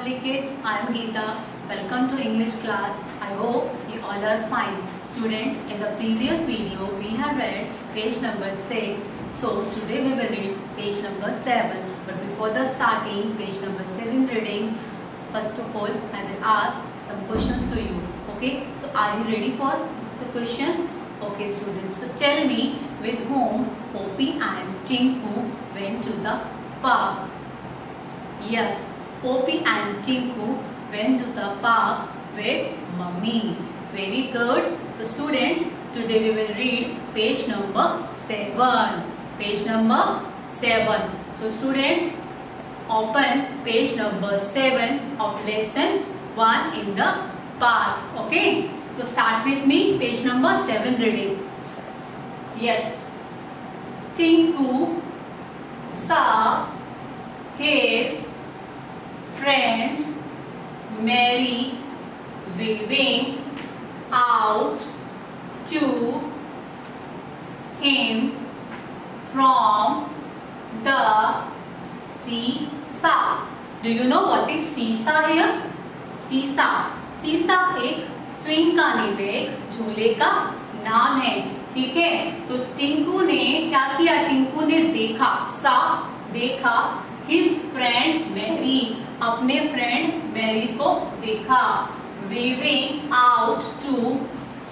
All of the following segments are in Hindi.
lovely kids. I am Geeta. Welcome to English class. I hope you all are fine. Students, in the previous video we have read page number 6. So today we will read page number 7. But before the starting page number 7 reading, first of all I will ask some questions to you. Okay? So are you ready for the questions? Okay students. So tell me, with whom Poppy and Tinku went to the park? Yes, Poppy and Tinku went to the park with Mummy. Very good. So students, today we will read page number 7. Page number 7. So students, open page number 7 of lesson 1 in the park. Okay. So start with me. Page number 7 reading. Yes. Tinku saw his friend Mary waving out to him from the seesaw. Do you know what is seesaw here? Seesaw. Seesaw एक स्विंग का नेम है, एक झूले का नाम है. ठीक है. तो टिंकू ने क्या किया? टिंकू ने देखा his friend Mary, अपने फ्रेंड मैरी को देखा. waving out to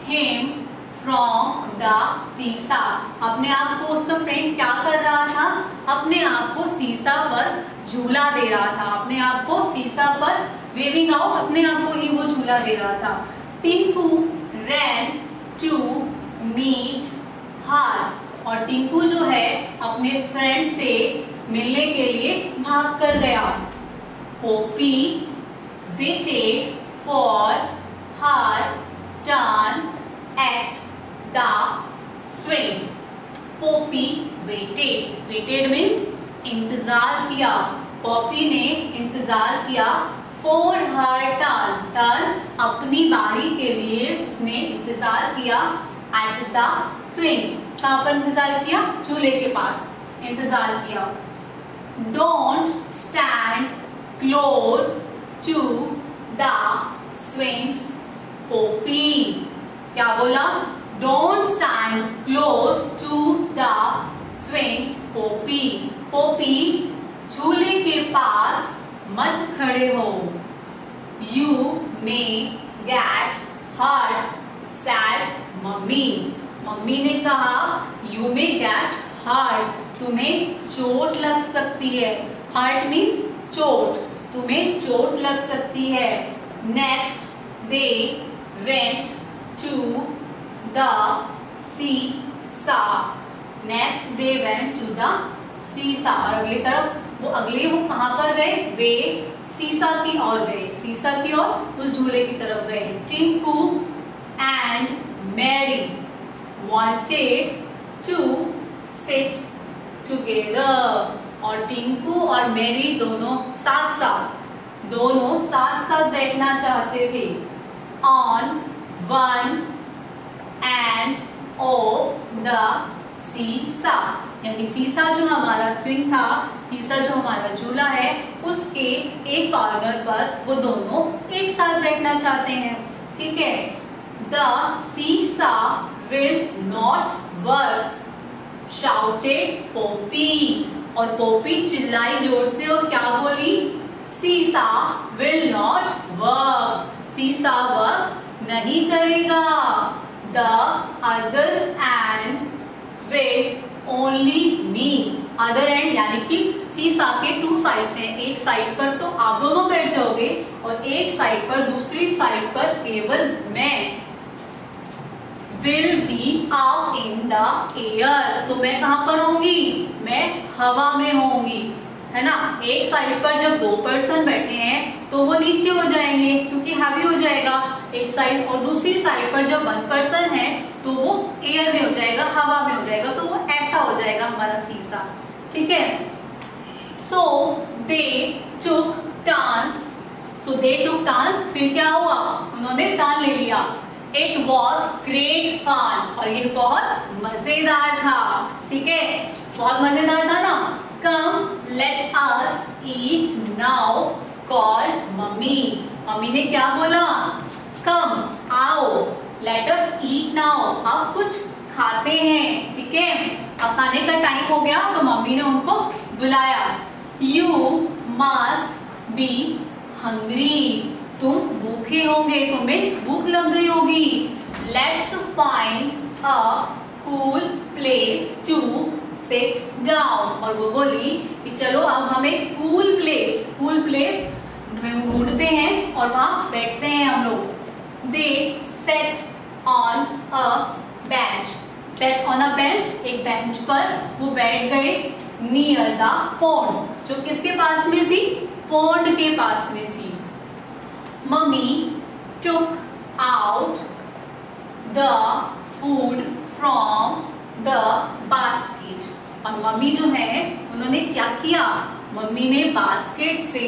him from the seesaw. अपने आप को उसका फ्रेंड क्या कर रहा था? अपने आप को सीसा पर झूला दे रहा था. अपने आप को सीसा पर waving out, अपने आप को ही वो झूला दे रहा था. Tinku ran to meet her, और टिंकू जो है अपने फ्रेंड से मिलने के लिए भाग कर गया. Poppy waited for her turn at the swing. Poppy waited means इंतजार किया. पॉपी ने इंतजार किया for her turn अपनी बारी के लिए उसने इंतजार किया. at the swing, कहाँ पर इंतजार किया? झूले के पास इंतजार किया. Don't stand close to the swings, Poppy. क्या बोला? Don't stand close to the swings, Poppy. Poppy, झूले के पास मत खड़े हो. You may get hurt, said Mummy. Mummy ने कहा You may get hurt, तुम्हें चोट लग सकती है. Hurt means चोट. तुम्हें चोट लग सकती है. Next they went to the seesaw. Next they went to the seesaw. और अगली तरफ वो कहाँ पर गए? वे सीसा की ओर गए. सीसा की ओर उस झूले की तरफ गए. Tinku and Mary wanted to sit together. और टिंकू और मैरी दोनों साथ बैठना चाहते थे. On one end of the seesaw, यानी सीसा जो हमारा स्विंग था, सीसा जो हमारा झूला है, उसके एक कॉर्नर पर वो दोनों एक साथ बैठना चाहते हैं. ठीक है. The seesaw will not work, shouted Poppy. और पोपी चिल्लाई जोर से और क्या बोली? सीसा will not work, सीसा वर्क नहीं करेगा. The other end with only me. other end यानी कि सीसा के 2 साइड्स हैं. एक साइड पर तो आप दोनों बैठ जाओगे और एक साइड पर, दूसरी साइड पर केवल मैं. will be up in the air. तो मैं कहाँ पर होंगी? मैं हवा में होंगी, है ना. एक साइड पर जब 2 पर्सन बैठे हैं तो वो नीचे हो जाएंगे क्योंकि हैवी हो जाएगा एक साइड, और दूसरी साइड पर जब 1 पर्सन है तो वो एयर में हो जाएगा, हवा में हो जाएगा. तो वो ऐसा हो जाएगा हमारा सीसा. ठीक है. So they took turns. फिर क्या हुआ? उन्होंने टर्न ले लिया. It was great fun, और ये बहुत मजेदार था. ठीक है. बहुत मजेदार था ना. Come let us eat now, called mummy. Mummy ने क्या बोला? Come, आओ, let us eat now, अब कुछ खाते हैं, ठीक है। अब खाने का टाइम हो गया तो मम्मी ने उनको बुलाया। You must be hungry, तुम भूखे होंगे, तुम्हें भूख लग गई होगी। Let's find a cool place to sit down, और वो बोली कि चलो अब हम एक कूल प्लेस ढूंढते हैं और वहां बैठते हैं हम लोग। They sat on a bench, एक बेंच पर वो बैठ गए। Near the pond, जो किसके पास में थी? पॉन्ड के पास में थी। Mummy took out the food from the basket, और मम्मी जो है उन्होंने क्या किया? मम्मी ने बास्केट से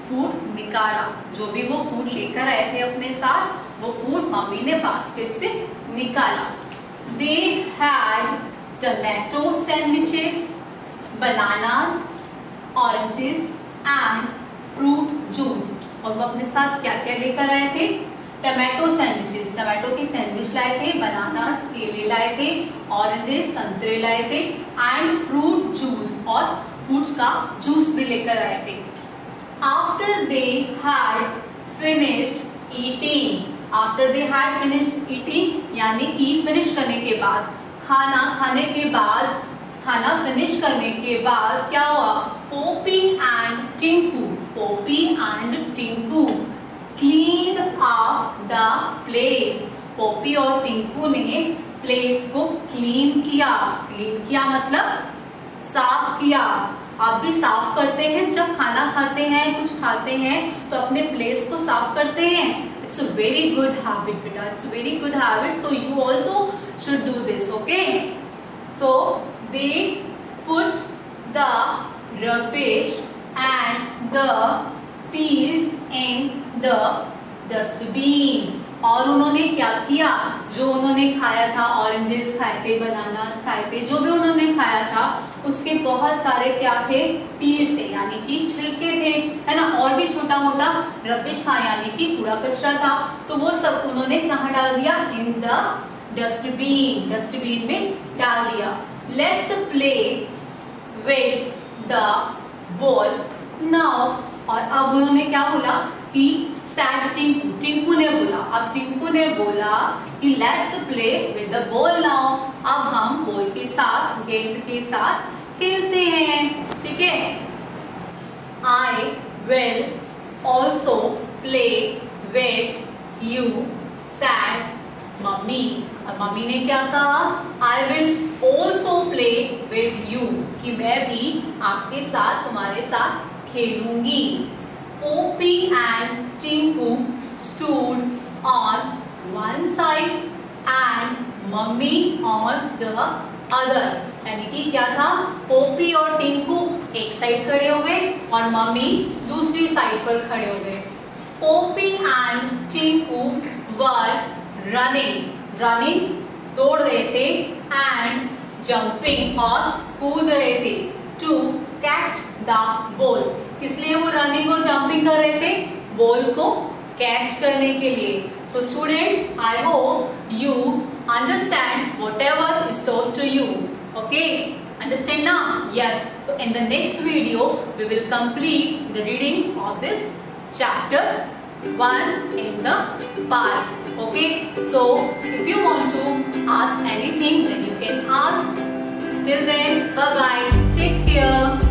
फूड निकाला। जो भी वो फूड लेकर आए थे अपने साथ, वो फूड मम्मी ने बास्केट से निकाला। They had tomato sandwiches, bananas, oranges and fruit juice, और वो अपने साथ क्या क्या लेकर आए थे? टमाटो सैंडविचेस, टमाटो की सैंडविच लाए थे, बनानास केले लाए थे, ऑरेंजेस संतरे लाए थे, एंड फ्रूट जूस, और फ्रूट्स का जूस भी लेकर आए थे। After they had finished eating, यानी कि फिनिश करने के बाद, खाना फिनिश करने के बाद क्या हुआ? Poppy and Tinku clean up the place, Poppy और टिंकू ने प्लेस को क्लीन किया मतलब साफ किया। आप भी साफ करते हैं जब खाना खाते हैं, कुछ खाते हैं तो अपने प्लेस को साफ करते हैं। It's a very good habit बेटा, it's a very good habit, so you also should do this, okay. So they put the rubbish and the peas in the dustbin, और उन्होंने क्या किया? जो उन्होंने खाया था, ऑरेंजेस खाए थे, बनानास खाए थे, जो भी उन्होंने खाया था उसके बहुत सारे क्या थे? पीस है, यानी कि छिलके थे, है ना, और भी छोटा मोटा रबिश था, यानी कि कूड़ा कचरा था, तो वो सब उन्होंने कहाँ डाल दिया? इन द डस्टबिन में डाल दिया। Let's play with the ball now, और अब उन्होंने क्या बोला कि सैड टिंकू ने बोला, अब टिंकू ने बोला कि let's play with the ball now, अब हम बॉल के साथ, गेंद के साथ खेलते हैं, ठीक है। I will also play with you said mummy, अब मम्मी ने क्या कहा? I will also play with you, कि मैं भी आपके साथ, तुम्हारे साथ खेलूंगी। Poppy and Tinku stood on one side and mummy on the other, यानी कि क्या था? पोपी और टिंकू एक साइड खड़े हो गए और मम्मी दूसरी साइड पर खड़े हो गए। Poppy and Tinku were running दौड़ रहे थे, एंड जंपिंग और कूद रहे थे, टू कैच द बॉल, इसलिए वो रनिंग और जंपिंग कर रहे थे बॉल को कैच करने के लिए। So students, I hope you understand whatever is taught to you, okay? Understand now? Yes. So in the next video we will complete the reading of this chapter 1 in the park, okay? So if you want to ask anything, then you can ask. Till then, bye bye, take care.